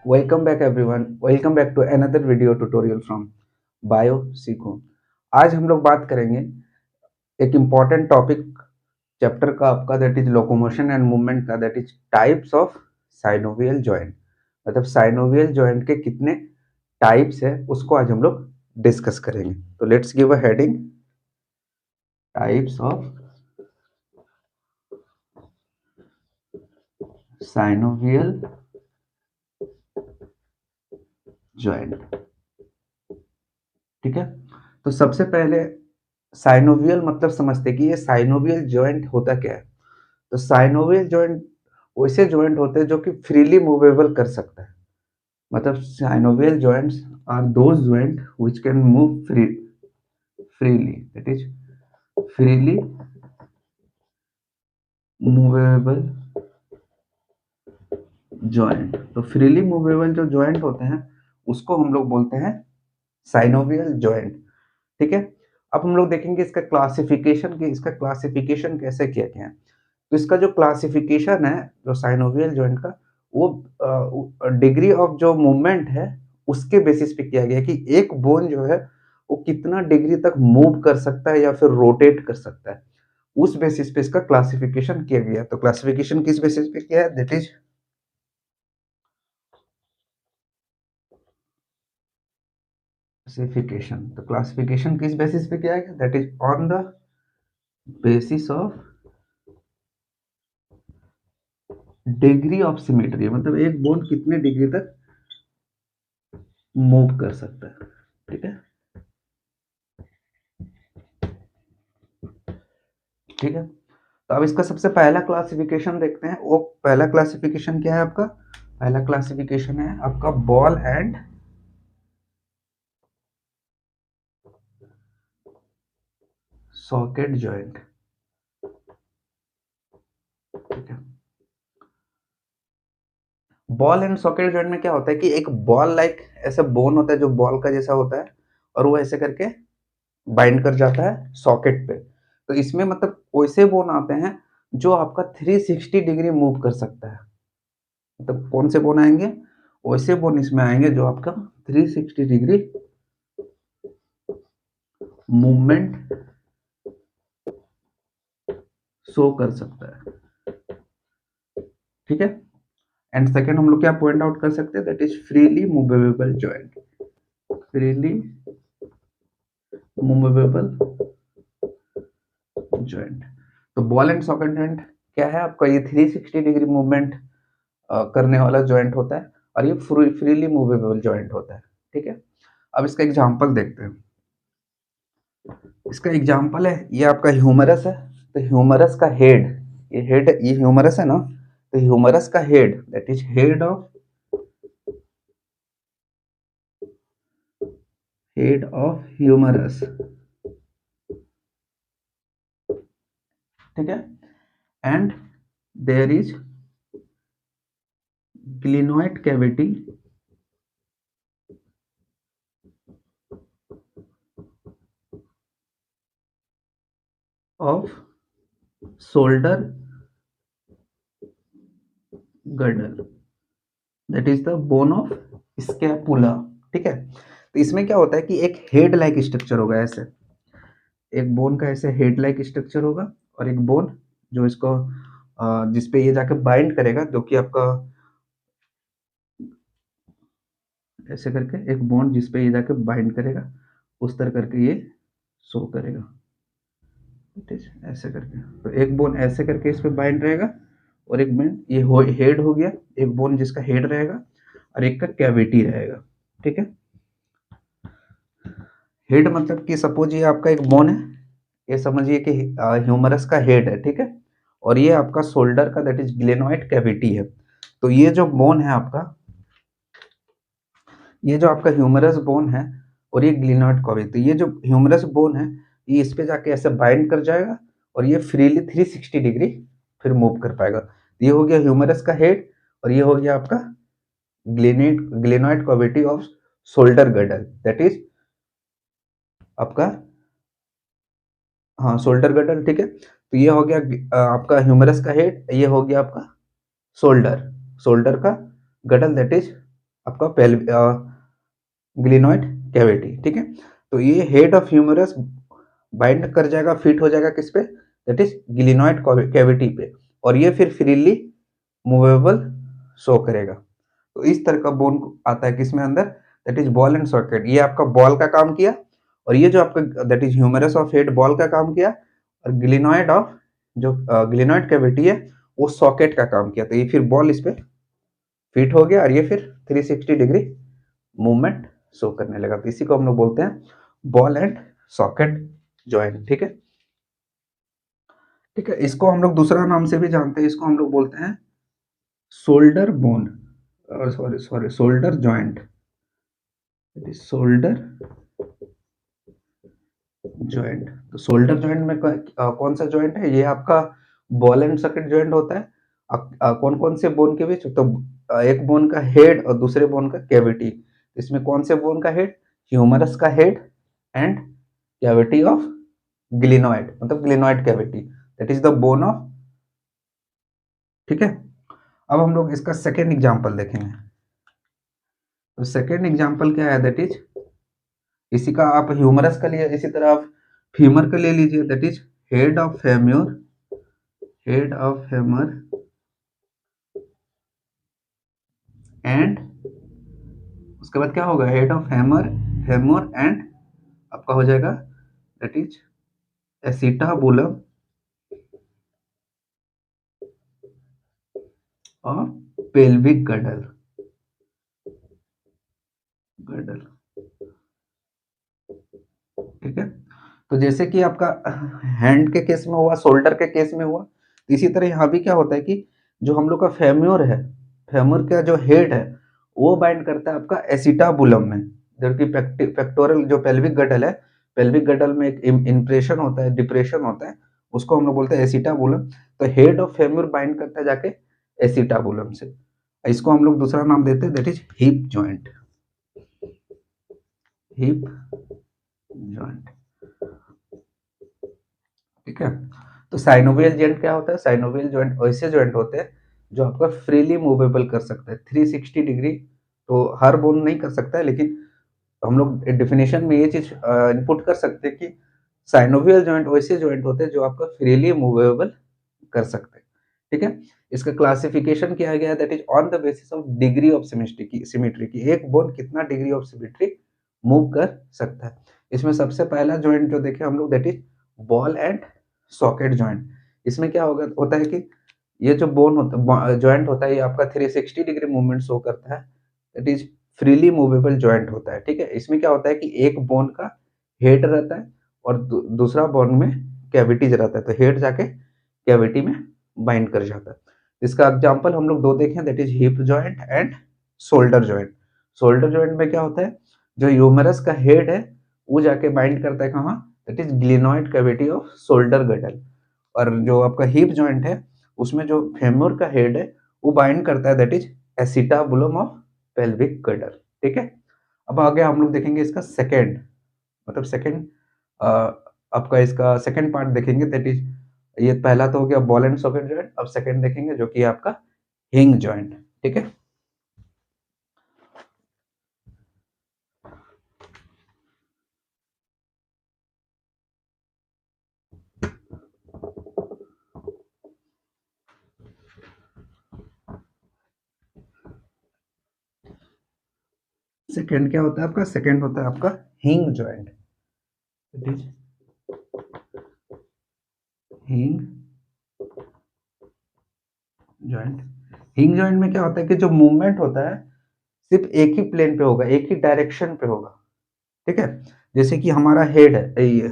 Welcome back everyone. Welcome back to another video tutorial from Bio सीखो। आज हम लोग बात करेंगे एक इम्पॉर्टेंट टॉपिक चैप्टर का आपका, that is locomotion and movement का, that is types of synovial joint. मतलब साइनोवियल जॉइंट के कितने टाइप्स है उसको आज हम लोग डिस्कस करेंगे। तो let's give a heading, types of synovial joint. ठीक है, तो सबसे पहले साइनोवियल मतलब समझते हैं कि ये साइनोवियल जॉइंट होता क्या है। तो साइनोवियल जॉइंट वैसे जॉइंट होते हैं जो कि फ्रीली मूवेबल कर सकता है। मतलब synovial joints are those joint which can move freely, that is freely movable joint. तो फ्रीली मूवेबल जो जॉइंट होते हैं उसको हम लोग बोलते हैं साइनोवियल जॉइंट। ठीक है, अब हम लोग देखेंगे इसका क्लासिफिकेशन, कि इसका क्लासिफिकेशन कैसे किया गया है। तो इसका जो क्लासिफिकेशन है जो साइनोवियल जॉइंट का, वो डिग्री ऑफ जो मूवमेंट है उसके बेसिस पे किया गया है कि एक बोन जो है वो कितना डिग्री तक मूव कर सकता है या फिर रोटेट कर सकता है। उस बेसिस पे इसका क्लासिफिकेशन किया गया है। तो क्लासिफिकेशन किस बेसिस पे किया है, दैट इज क्लासिफिकेशन। तो क्लासिफिकेशन किस बेसिस पे किया है, that is on the basis of degree of symmetry. मतलब एक बोन कितने डिग्री तक मूव कर सकता है। ठीक है, ठीक है। तो अब इसका सबसे पहला क्लासिफिकेशन देखते हैं। वो पहला क्लासिफिकेशन क्या है आपका, पहला क्लासिफिकेशन है आपका बॉल एंड सॉकेट जॉइंट। ठीक है, बॉल एंड सॉकेट जॉइंट में क्या होता है कि एक बॉल लाइक ऐसा बोन होता है जो बॉल का जैसा होता है, और वो ऐसे करके बाइंड कर जाता है सॉकेट पे। तो इसमें मतलब वैसे बोन आते हैं जो आपका 360 डिग्री मूव कर सकता है। मतलब कौन से बोन आएंगे, वैसे बोन इसमें आएंगे जो आपका 360 डिग्री मूवमेंट शो कर सकता है। ठीक है, एंड सेकेंड हम लोग क्या पॉइंट आउट कर सकते हैं, that is freely movable joint. Freely movable joint. तो बॉल एंड सॉकेट जॉइंट क्या है आपका, ये 360 डिग्री मूवमेंट करने वाला जॉइंट होता है, और ये फ्रीली मूवेबल जॉइंट होता है। ठीक है, अब इसका एग्जांपल देखते हैं। इसका एग्जांपल है ये आपका ह्यूमरस है। तो ह्यूमरस का हेड, ये ह्यूमरस है ना, तो ह्यूमरस का हेड, that is head of humerus. ठीक है, and there is glenoid cavity of shoulder girdle, that is the bone of scapula. ठीक है, तो इसमें क्या होता है कि एक हेड लाइक स्ट्रक्चर होगा ऐसे, एक बोन का ऐसे हेड लाइक स्ट्रक्चर होगा, और एक बोन जो इसको जिसपे ये जाके बाइंड करेगा, जो कि आपका ऐसे करके एक बोन जिसपे ये जाके बाइंड करेगा, उस तरह करके ये शो करेगा। ठीक है, ऐसे करके तो एक बोन ऐसे करके इस पे बाइंड रहेगा, और एक बोन ये हेड हो गया, एक बोन जिसका हेड रहेगा और एक का कैविटी रहेगा। ठीक है, हेड मतलब कि सपोज ये आपका एक बोन है, ये समझिए कि ह्यूमरस का हेड है। ठीक है, और ये आपका शोल्डर का दैट इज ग्लेनोइड कैविटी है। तो ये जो बोन है आपका, ये जो आपका ह्यूमरस बोन है और ये ग्लिनोइड कैविटी, तो ये जो ह्यूमरस बोन है ये इस पे जाके ऐसे बाइंड कर जाएगा, और ये फ्रीली 360 डिग्री फिर मूव कर पाएगा। तो ये हो गया ह्यूमरस का हेड, और ये हो गया आपका glenoid cavity of shoulder girdle, that is आपका, हाँ, शोल्डर गर्डल। ठीक है, तो ये हो गया आपका ह्यूमरस का हेड, ये हो गया आपका शोल्डर, शोल्डर का गर्डल, दैट इज आपका ग्लिनॉइड कैविटी, ठीक है। तो ये हेड ऑफ ह्यूमरस बाइंड कर जाएगा, फिट हो जाएगा किस पे, दैट इज ग्लिनॉइड कैविटी पे, और ये फिर फ्रीली मूवेबल शो करेगा। तो इस तरह का बोन आता है किसमें अंदर, that is ball and socket. ये आपका बॉल का काम किया, और ये जो आपका that is humerus of head ball का काम किया, और ग्लिनॉइड ऑफ जो ग्लिनॉइड कैविटी है वो सॉकेट का काम किया। तो ये फिर बॉल इस पे फिट हो गया, और ये फिर 360 डिग्री मूवमेंट शो करने लगा। तो इसी को हम लोग बोलते हैं बॉल एंड सॉकेट जॉइंट, ठीक है। ठीक है, इसको हम लोग दूसरा नाम से भी जानते हैं, इसको हम लोग बोलते हैं शोल्डर बोन, और sorry sorry shoulder joint, shoulder joint. तो शोल्डर जॉइंट में कौन सा जॉइंट है, ये आपका बॉल एंड सॉकेट जॉइंट होता है। कौन कौन से बोन के बीच, तो एक बोन का हेड और दूसरे बोन का कैविटी। इसमें कौन से बोन का हेड, ह्यूमरस का head and cavity of glenoid, मतलब glenoid cavity, that is the bone of, ठीक है। अब हम लोग इसका सेकेंड एग्जाम्पल देखेंगे। तो सेकेंड एग्जाम्पल क्या है, दैट इज इसी का आप ह्यूमरस का लिए, इसी तरह आप फीमर का ले लीजिए, that is head of femur, head of femur and उसके बाद क्या होगा, head of femur, femur and आपका हो जाएगा दैट इज एसिटाबुलम और पेल्विक गडल, गडल, ठीक है। तो जैसे कि आपका हैंड के केस में हुआ, शोल्डर के केस में हुआ, तो इसी तरह यहाँ भी क्या होता है कि जो हम लोग का फेम्योर है, फेमर का जो हेड है वो बाइंड करता है आपका एसिटाबुलम में, जबकि पेक्टोरल जो पेल्विक गडल है, पेल्विक गडल में एक इंप्रेशन होता है, डिप्रेशन होता है, उसको हम लोग बोलते हैं एसिटाबुलम। तो हेड ऑफ फेम्योर बाइंड करता है जाके एसिटाबुलम से। इसको हम लोग दूसरा नाम देते हैं, that is hip joint, hip joint, ठीक है। तो साइनोवियल जॉइंट क्या होता है, साइनोवियल जॉइंट वैसे जॉइंट होते हैं जो आपका फ्रीली मूवेबल कर सकता है 360 डिग्री। तो हर बोन नहीं कर सकता है, लेकिन हम लोग डेफिनेशन में ये चीज इनपुट कर सकते हैं कि साइनोवियल जॉइंट वैसे जॉइंट होते हैं जो आपका फ्रीली मूवेबल कर सकते हैं, ठीक है। इसका क्लासिफिकेशन किया गया है, that is on the basis of degree of symmetry की एक बोन कितना डिग्री ऑफ सिमेट्री मूव कर सकता है। इसमें सबसे पहला जॉइंट जो देखे हम लोग, that is ball and socket joint. इसमें क्या होगा होता है कि ये जो बोन होता जॉइंट होता है, ये आपका 360 डिग्री मूवमेंट शो करता है, that is freely movable joint होता है, ठीक है। इसमें क्या होता है कि एक बोन का हेड रहता है और दूसरा बोन में कैविटीज रहता है, तो हेड जाके कैविटी में बाइंड कर जाता है। इसका एग्जांपल हम लोग दो देखें, that is hip joint and shoulder joint. Shoulder joint में क्या होता है, जो ह्यूमरस का हेड है वो जाके बाइंड करता है कहाँ, that is glenoid cavity of shoulder girdle. और जो आपका हिप जॉइंट है उसमें जो फेमोर का हेड है वो बाइंड करता है that is acetabulum of pelvic girdle, ठीक है। अब आगे हम लोग देखेंगे इसका सेकेंड, मतलब सेकेंड आपका इसका सेकेंड पार्ट देखेंगे, दैट इज ये पहला तो हो गया बॉल एंड सॉकेट जॉइंट, अब सेकेंड देखेंगे जो कि आपका हिंग जॉइंट, ठीक है। सेकेंड क्या होता है आपका, सेकेंड होता है आपका हिंग जॉइंट, इट इज हिंग जॉइंट। हिंग जॉइंट में क्या होता है कि जो मूवमेंट होता है सिर्फ एक ही प्लेन पे होगा, एक ही डायरेक्शन पे होगा, ठीक है। जैसे कि हमारा हेड है,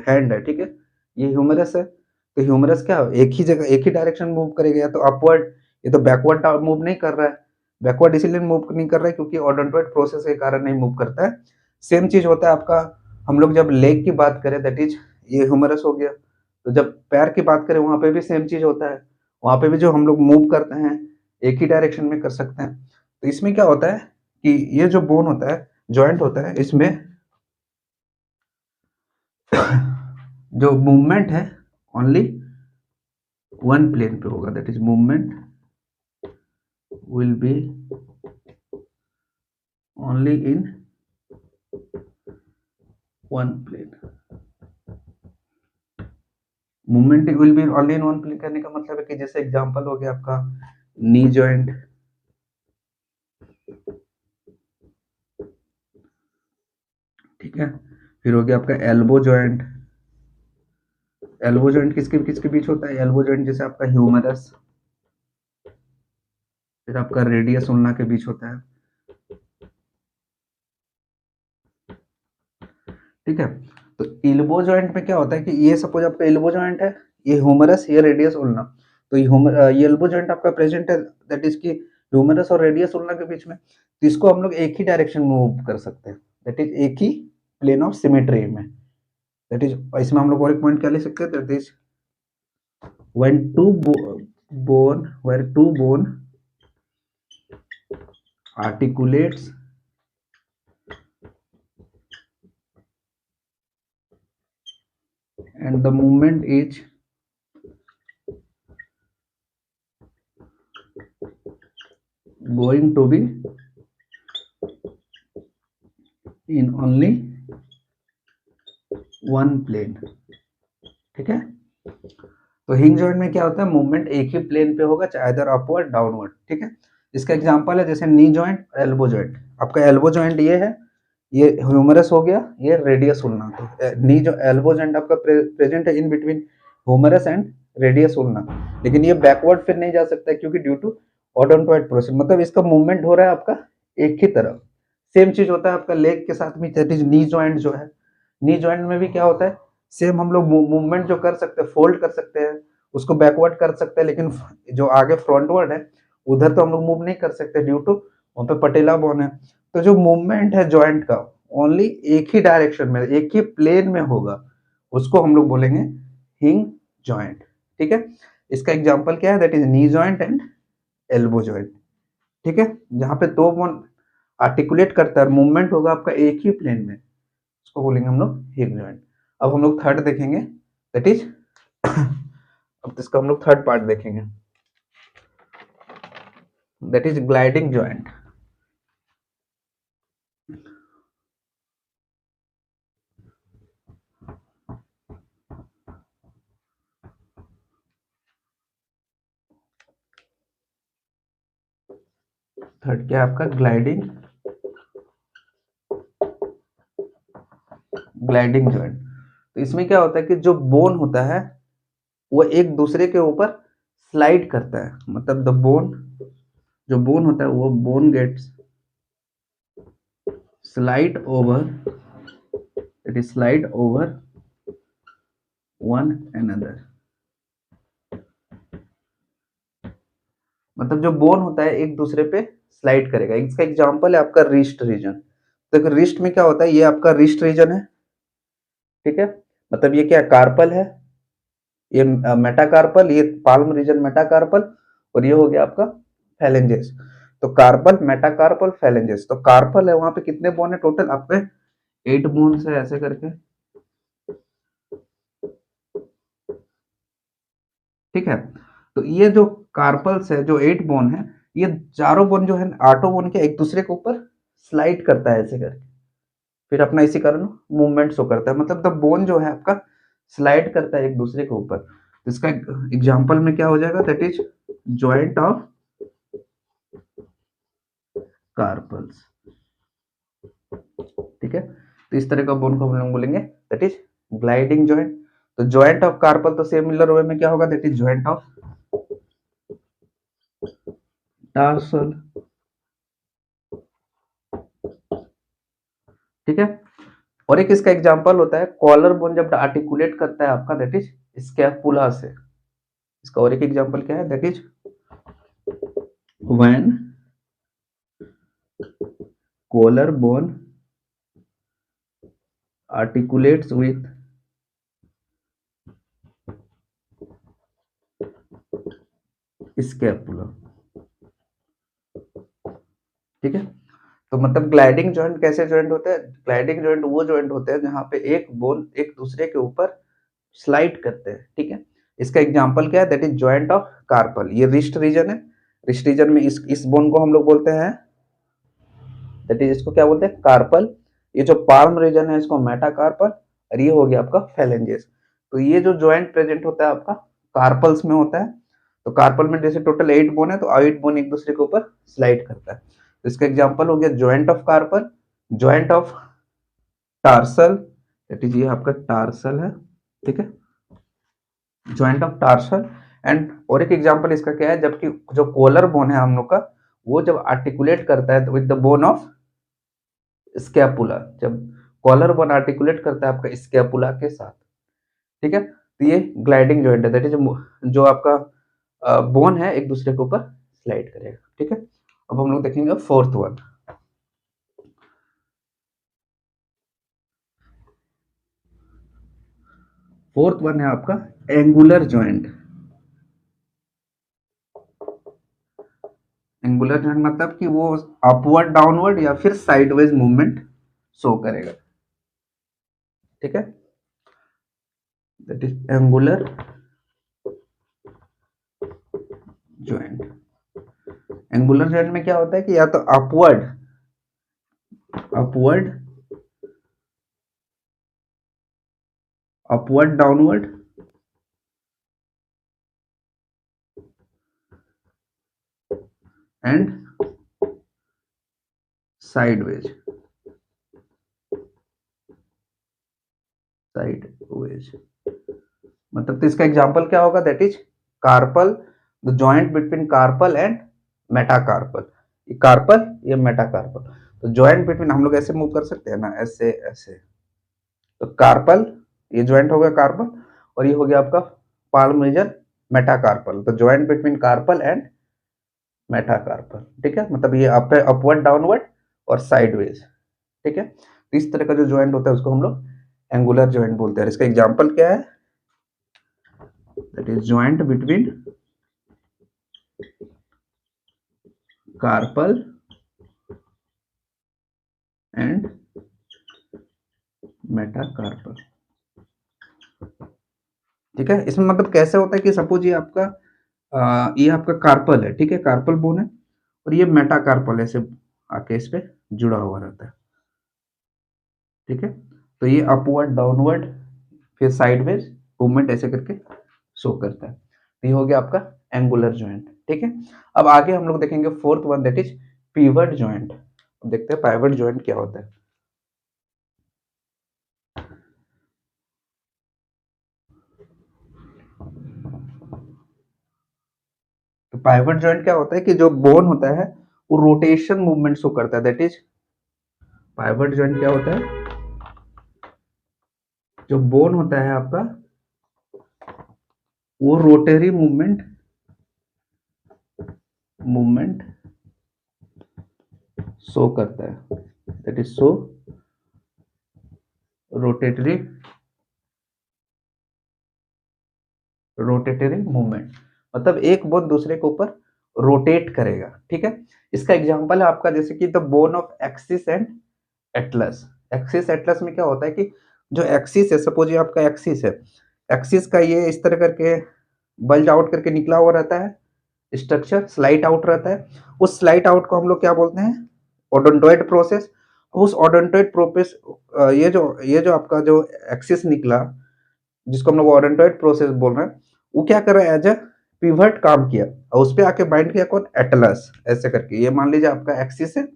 हैंड है, ठीक है, ये ह्यूमरस है, तो ह्यूमरस क्या एक ही जगह एक ही डायरेक्शन मूव करेगा, या तो अपवर्ड, ये तो बैकवर्ड मूव नहीं कर रहा है। बैकवर्ड इसीलिए मूव नहीं कर रहा है क्योंकि ओडोंटोइड प्रोसेस के कारण नहीं मूव करता है। सेम चीज होता है आपका, हम लोग जब लेग की बात करें, दैट इज ये ह्यूमरस हो गया, तो जब पैर की बात करें वहां पे भी सेम चीज होता है, वहां पे भी जो हम लोग मूव करते हैं एक ही डायरेक्शन में कर सकते हैं। तो इसमें क्या होता है कि ये जो बोन होता है, जॉइंट होता है, इसमें जो मूवमेंट है ओनली वन प्लेन पे होगा, that is movement will be only in one plane. Movement will be only in one plane करने का मतलब है कि जैसे एग्जांपल हो गया आपका नी जॉइंट, ठीक है, फिर हो गया आपका एल्बो जॉइंट। एल्बो जॉइंट किसके किसके बीच होता है? एल्बो जॉइंट जैसे आपका ह्यूमरस, फिर आपका रेडियस उल्ना के बीच होता है, ठीक है। तो इल्बो जॉइंट में क्या होता है कि ये सपोज आपका इल्बो जॉइंट है, ये ह्यूमरस, ये रेडियस उल्ना, तो ये एल्बो जॉइंट आपका प्रेजेंट है, दैट इज की ह्यूमरस और रेडियस उल्ना के बीच में, तो इसको हम लोग एक ही डायरेक्शन में मूव कर सकते हैं, दैट इज एक ही प्लेन ऑफ सिमेट्री में, दैट इज इसमें हम लोग और एक पॉइंट क्या ले सकते हैं, that is when two bone articulates and the movement is going to be in only one plane, ठीक है। तो हिंज जॉइंट में क्या होता है, मूवमेंट एक ही प्लेन पे होगा, चाहे इधर अपवर्ड डाउनवर्ड, ठीक है। इसका एग्जांपल है जैसे नी जॉइंट, एल्बो जॉइंट। आपका एल्बो जॉइंट ये है, ये ह्यूमरस हो गया, ये रेडियस उल्ना, तो नी जो एल्बो जॉइंट आपका प्रेजेंट है in between humerus and radius ulna, लेकिन ये बैकवर्ड फिर नहीं जा सकता क्योंकि ड्यू टू ओडोंटोइड प्रोसेस, मतलब इसका मूवमेंट हो रहा है आपका एक ही तरफ। सेम चीज होता है आपका लेग के साथ में, दैट इज नी जॉइंट जो है, नी जॉइंट में भी क्या होता है, सेम हम लोग मूवमेंट जो कर सकते हैं, फोल्ड कर सकते हैं, उसको बैकवर्ड कर सकते हैं, लेकिन जो आगे फ्रंटवर्ड है उधर तो हम लोग मूव नहीं कर सकते ड्यू टू वहां पे पटेला बोन है। तो जो मूवमेंट है जॉइंट का ओनली एक ही डायरेक्शन में, एक ही प्लेन में होगा, उसको हम लोग बोलेंगे हिंग जॉइंट, ठीक है। इसका एग्जांपल क्या है, that is knee joint and elbow joint, ठीक है। जहां पे दो बोन आर्टिकुलेट करता है, मूवमेंट होगा आपका एक ही प्लेन में, उसको बोलेंगे हम लोग हिप जॉइंट। अब हम लोग थर्ड देखेंगे, दैट इज अब इसका हम लोग थर्ड पार्ट देखेंगे, that is gliding joint. Third क्या है आपका, ग्लाइडिंग, ग्लाइडिंग जॉइंट। तो इसमें क्या होता है कि जो बोन होता है वो एक दूसरे के ऊपर स्लाइड करता है, मतलब द बोन, जो बोन होता है वो bone gets slide over, it is slide over one another, मतलब जो बोन होता है एक दूसरे पे स्लाइड करेगा। इसका एग्जांपल है आपका रिस्ट रीजन। तो रिस्ट में क्या होता है, ये आपका रिस्ट रीजन है, ठीक है, मतलब ये क्या कार्पल है, ये मेटाकार्पल, ये पाल्म रीजन मेटाकार्पल, और ये हो गया आपका फैलेंजेस। तो कार्पल, मेटाकार्पल, फैलेंजेस, तो कार्पल है वहां पे कितने बोन है टोटल आपके, 8 बोन्स है ऐसे करके, ठीक है। तो ये जो कार्पल्स है, जो 8 बोन है, ये चारों बोन जो है आठों बोन के एक दूसरे के ऊपर स्लाइड करता है ऐसे करके, फिर अपना इसी कारण मूवमेंट शो करता है, मतलब द बोन जो है आपका स्लाइड करता है एक दूसरे के ऊपर। तो इसका एग्जांपल में क्या हो जाएगा, that is joint of carpals, ठीक है। तो इस तरह का बोन को हम लोग बोलेंगे दैट इज ग्लाइडिंग जॉइंट। तो जॉइंट ऑफ कार्पल तो सिमिलर वे में क्या होगा, that is joint of tarsal, ठीक है। और एक इसका एग्जांपल होता है कॉलर बोन जब आर्टिकुलेट करता है आपका, दैट इज स्कैपुला से। इसका और एक एग्जांपल क्या है, that is when collar bone articulates with scapula, ठीक है। तो मतलब ग्लाइडिंग जॉइंट कैसे जॉइंट होते हैं, ग्लाइडिंग जॉइंट वो जॉइंट होते हैं जहां पे एक बोन एक दूसरे के ऊपर स्लाइड करते हैं, ठीक है। इसका एग्जांपल क्या है, that is joint of carpal. ये रिस्ट रीजन है, रिस्ट रीजन में इस बोन को हम लोग बोलते हैं दैट इज इसको क्या बोलते हैं, कार्पल। ये जो पाल्म रीजन है इसको मेटाकार्पल, और ये हो गया आपका फेलेंजेस। तो ये जो जॉइंट प्रेजेंट होता है आपका कार्पल्स में होता है। तो कार्पल में जैसे टोटल 8 बोन है, तो 8 बोन एक दूसरे के ऊपर स्लाइड करता है। तो इसका एग्जांपल हो गया joint of carpal, joint of tarsal, that is ये आपका टार्सल है, ठीक है, जॉइंट ऑफ टार्सल। एंड और एक एग्जांपल इसका क्या है, जबकि जो कॉलर बोन है हम लोग का, वो जब आर्टिकुलेट करता है with the bone of scapula, जब कॉलर बोन आर्टिकुलेट करता है आपका स्कैपुला के साथ, ठीक है, तो ये ग्लाइडिंग जॉइंट है, दैट इज जो आपका बोन है एक दूसरे के ऊपर स्लाइड करेगा, ठीक है। अब हम लोग देखेंगे फोर्थ वन। फोर्थ वन है आपका एंगुलर जॉइंट। एंगुलर जॉइंट मतलब कि वो अपवर्ड डाउनवर्ड या फिर साइडवेज मूवमेंट शो करेगा, ठीक है, that is angular joint. Angular joint में क्या होता है कि या तो upward upward upward downward and sideways sideways मतलब, तो इसका एग्जांपल क्या होगा, that is carpal, the joint between carpal and metacarpal. ये कार्पल, ये मेटाकार्पल, तो जॉइंट बिटवीन हम लोग ऐसे मूव कर सकते हैं ना, ऐसे ऐसे, तो कार्पल, ये जॉइंट हो गया कार्पल, और ये हो गया आपका पाल्म रीजन मेटाकार्पल, तो joint between carpal and metacarpal, ठीक है, मतलब ये अपवर्ड डाउनवर्ड और साइडवेज, ठीक है। तो इस तरह का जो जॉइंट होता है उसको हम लोग एंगुलर जॉइंट बोलते हैं। इसका एग्जांपल क्या है, that is joint between carpal and metacarpal, ठीक है। इसमें मतलब कैसे होता है कि सपोज ये आपका कार्पल है, ठीक है, कार्पल बोन है, और ये मेटाकार्पल ऐसे आके इस पे जुड़ा हुआ रहता है, ठीक है। तो ये अपवर्ड डाउनवर्ड फिर साइडवेज मूवमेंट ऐसे करके शो करता है। तो ये हो गया आपका एंगुलर जॉइंट, ठीक है। अब आगे हम लोग देखेंगे fourth one, that is pivot joint. देखते हैं पाइवट जॉइंट क्या होता है। तो पाइवट जॉइंट क्या होता है कि जो बोन होता है वो रोटेशन मूवमेंट शो करता है, दैट इज पाइवट जॉइंट क्या होता है, जो बोन होता है आपका वो रोटरी मूवमेंट मूवमेंट शो करता है, that is show rotatory rotatory movement, मतलब एक बोन दूसरे के ऊपर रोटेट करेगा, ठीक है। इसका एग्जांपल है आपका जैसे कि the bone of axis and Atlas. Axis Atlas में क्या होता है कि जो एक्सिस है, सपोज ये आपका एक्सिस है, एक्सिस का ये इस तरह करके बल्ज आउट करके निकला हुआ रहता है, स्ट्रक्चर स्लाइड आउट रहता है। उस स्लाइड आउट को हम लोग क्या बोलते हैं, ओडोंटोइड प्रोसेस। उस ओडोंटोइड प्रोसेस, ये जो आपका जो एक्सिस निकला, जिसको हम लोग ओडोंटोइड प्रोसेस बोल रहे हैं, वो क्या कर रहा है, एज अ पिवट काम किया, और उस पर आके बाइंड किया कौन, एटलस, ऐसे करके। ये मान लीजिए आपका एक्सिस है,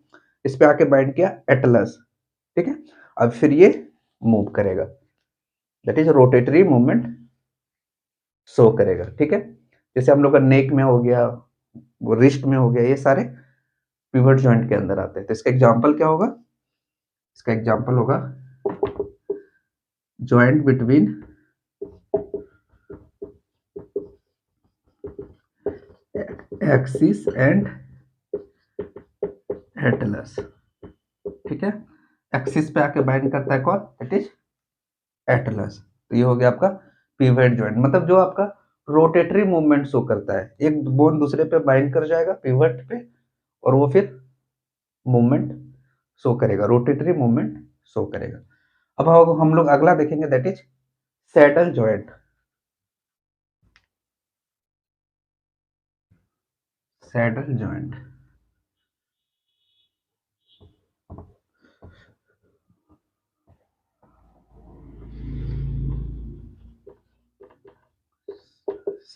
इस पे आके बाइंड किया एटलस, ठीक है। अब फिर ये मूव करेगा, that is rotatory movement show करेगा, ठीक है। जैसे हम लोग का नेक में हो गया, वो रिस्ट में हो गया, ये सारे पिवट जॉइंट के अंदर आते हैं। तो इसका एग्जांपल क्या होगा, इसका एग्जांपल होगा joint between axis and Atlas, ठीक है। एक्सिस पे आके बाइंड करता है कौन, इट इज एटलस। तो ये हो गया आपका पिवट जॉइंट, मतलब जो आपका रोटेटरी मूवमेंट शो करता है, एक बोन दूसरे पे बाइंड कर जाएगा पिवट पे, और वो फिर मूवमेंट शो करेगा, रोटेटरी मूवमेंट शो करेगा। अब हम लोग अगला देखेंगे, that is saddle joint. Saddle joint,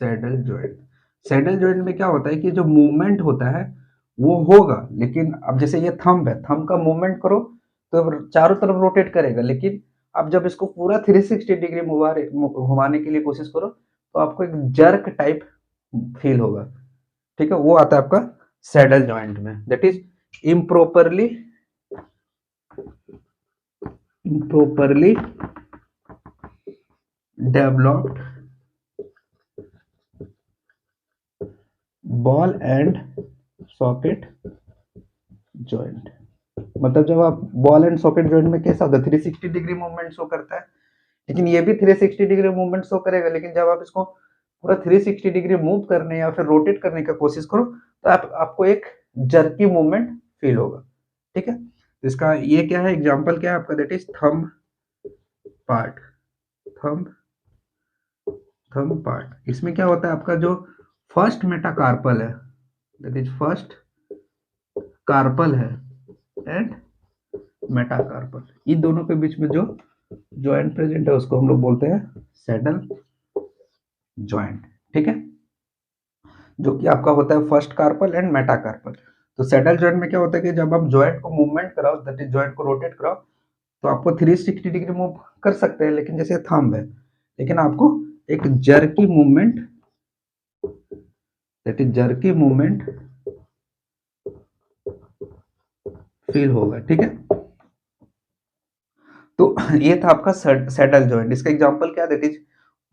saddle joint. Saddle joint में क्या होता है कि जो मूवमेंट होता है वो होगा, लेकिन अब जैसे ये थंब है, थंब का मूवमेंट करो तो चारों तरफ रोटेट करेगा, लेकिन अब जब इसको पूरा 360 डिग्री घुमाने के लिए कोशिश करो तो आपको एक जर्क टाइप फील होगा। ठीक है, वो आता है आपका सैडल जॉइंट में, that is improperly developed ball and socket joint. मतलब जब आप बॉल एंड सॉकेट जॉइंट में कैसा होता है, 360 डिग्री मूवमेंट शो करता है, लेकिन ये भी 360 डिग्री मूवमेंट शो करेगा, लेकिन जब आप इसको पूरा 360 डिग्री मूव करने या फिर रोटेट करने का कोशिश करो तो आपको एक जर्की मूवमेंट फील होगा। ठीक है, तो इसका ये क्या है, एग्जांपल क्या है आपका, that is thumb part. Thumb part, इसमें क्या होता है आपका जो फर्स्ट मेटाकार्पल है, दैट इज फर्स्ट कार्पल है एंड मेटाकार्पल, इन दोनों के बीच में जो जॉइंट प्रेजेंट है उसको हम लोग बोलते हैं सैडल जॉइंट। ठीक है, जो कि आपका होता है फर्स्ट कार्पल एंड मेटाकार्पल। तो सैडल जॉइंट में क्या होता है कि जब आप जॉइंट को मूवमेंट कराओ, दैट इज जॉइंट को रोटेट कराओ, तो आपको 360 डिग्री मूव कर सकते हैं, लेकिन जैसे थंब है, लेकिन आपको एक jerky movement, that is jerky movement feel होगा। ठीक है, तो ये था आपका सैडल जॉइंट। इसका एग्जांपल क्या है, that is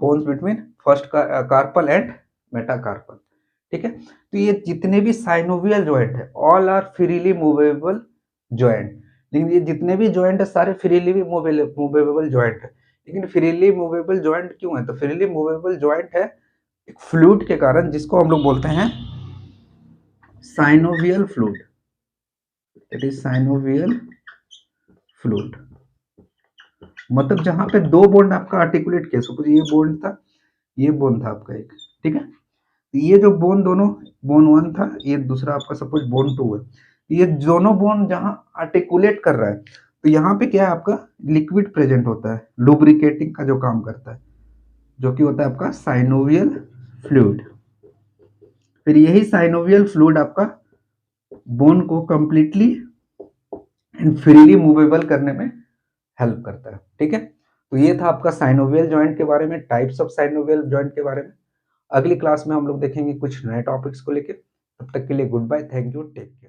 bones between first carpal and metacarpal. ठीक है, तो ये जितने भी साइनोवियल जॉइंट है all are freely movable joint, लेकिन ये जितने भी जॉइंट है सारे फ्रीली मूवेबल जॉइंट है। लेकिन फ्रीली मूवेबल जॉइंट क्यों है, तो फ्रीली मूवेबल जॉइंट है एक फ्लूइड के कारण, जिसको हम लोग बोलते हैं synovial fluid, it is synovial fluid. मतलब जहां पे दो बॉन्ड आपका आर्टिकुलेट किया, सपोज ये बॉन्ड था, ये बॉन्ड था आपका एक, ठीक है, ये जो बोन दोनों, बोन 1 था, ये दूसरा आपका सपोज बोन 2 है, ये दोनों बोन जहां आर्टिकुलेट कर रहा है, तो यहाँ पे क्या है आपका लिक्विड प्रेजेंट होता है, लुब्रिकेटिंग का जो काम करता है, जो कि होता है आपका साइनोवियल फ्लूइड। फिर यही साइनोवियल फ्लूइड आपका बोन को कंप्लीटली एंड फ्रीली मूवेबल करने में हेल्प करता है। ठीक है, तो ये था आपका साइनोवियल जॉइंट के बारे में, टाइप्स ऑफ साइनोवियल जॉइंट के बारे में। अगली क्लास में हम लोग देखेंगे कुछ नए टॉपिक्स को लेकर। तब तक के लिए good bye, thank you, take care.